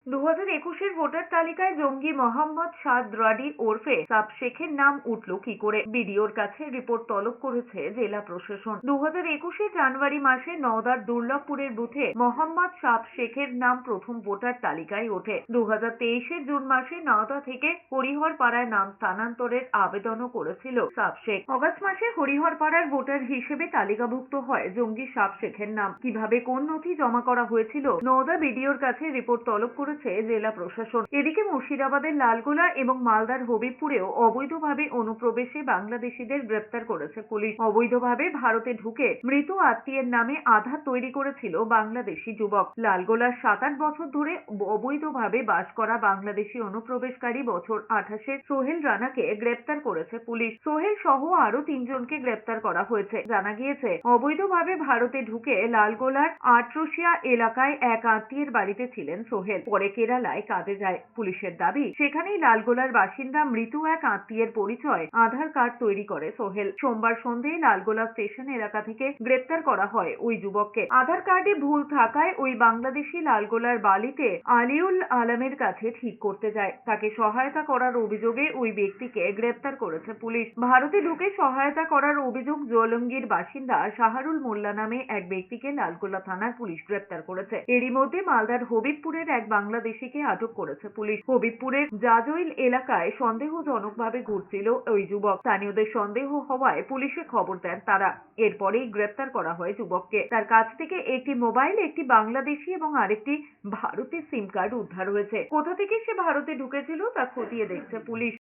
2021-এর voter তালিকায় জঙ্গি মোহাম্মদ সাদ ruddy ওরফে সাব শেখের নাম উঠল কি করে? বিডিওর কাছে রিপোর্ট তলব করেছে জেলা প্রশাসন। 2021-এর জানুয়ারি মাসে নওদার দুর্লভপুরের বুথে মোহাম্মদ সাব শেখের নাম প্রথম ভোটার তালিকায় ওঠে। 2023-এর জুন মাসে নওদা থেকে হরিহরপাড়ায় নাম স্থানান্তরের আবেদনও করেছিল সাব শেখ। অগস্ট মাসে হরিহরপাড়ার ভোটার হিসেবে তালিকাভুক্ত হয় জঙ্গি সাব শেখের নাম। কিভাবে কোন নথি জমা করা হয়েছিল নওদা বিডিওর কাছে রিপোর্ট তলব করেছে জেলা প্রশাসন। এদিকে মুর্শিদাবাদের লালগোলা এবং মালদার হবিবপুরেও অবৈধভাবে অনুপ্রবেশে বাংলাদেশিদের গ্রেপ্তার করেছে পুলিশ। অবৈধভাবে ভারতে ঢুকে মৃত আত্মীয়ের নামে আধার তৈরি করেছিল বাংলাদেশি যুবক। লালগোলার 7-8 বছর ধরে অবৈধভাবে বাস করা বাংলাদেশি অনুপ্রবেশকারী বছর 28-এর সোহেল রানাকে গ্রেপ্তার করেছে পুলিশ। সোহেল সহ আরো 3 জনকে গ্রেপ্তার করা হয়েছে। জানা গিয়েছে, অবৈধভাবে ভারতে ঢুকে লালগোলার আটরসিয়া এলাকায় এক আত্মীয়ের বাড়িতে ছিলেন সোহেল। পরে কেরালায় কাজে যায়। পুলিশের দাবি, সেখানেই লালগোলার বাসিন্দা মৃত এক আত্মীয়ের পরিচয় আধার কার্ড তৈরি করে সোহেল। সোমবার সন্ধ্যায় লালগোলা স্টেশন এলাকা থেকে গ্রেপ্তার করা হয় ওই যুবককে। আধার কার্ডে ভুল থাকায় ওই বাংলাদেশি লালগোলার বালিতে আলিউল আলমের কাছে ঠিক করতে যায়। তাকে সহায়তা করার অভিযোগে ওই ব্যক্তিকে গ্রেপ্তার করেছে পুলিশ। ভারতে ঢুকে সহায়তা করার অভিযোগ জলঙ্গির বাসিন্দা শাহরুল মোল্লা নামে এক ব্যক্তিকে লালগোলা থানার পুলিশ গ্রেপ্তার করেছে। এরই মধ্যে মালদার হবিবপুরের এক বাংলাদেশিকে আটক করেছে পুলিশ। হবিবপুরের জাজইল এলাকায় সন্দেহজনকভাবে ঘুরছিল ওই যুবক। স্থানীয়দের সন্দেহ হওয়ায় পুলিশে খবর দেন তারা। এরপরেই গ্রেপ্তার করা হয় যুবককে। তার কাছ থেকে একটি মোবাইল, একটি বাংলাদেশি এবং আরেকটি ভারতের সিম কার্ড উদ্ধার হয়েছে। কোথা থেকে সে ভারতে ঢুকেছিল তা খতিয়ে দেখছে পুলিশ।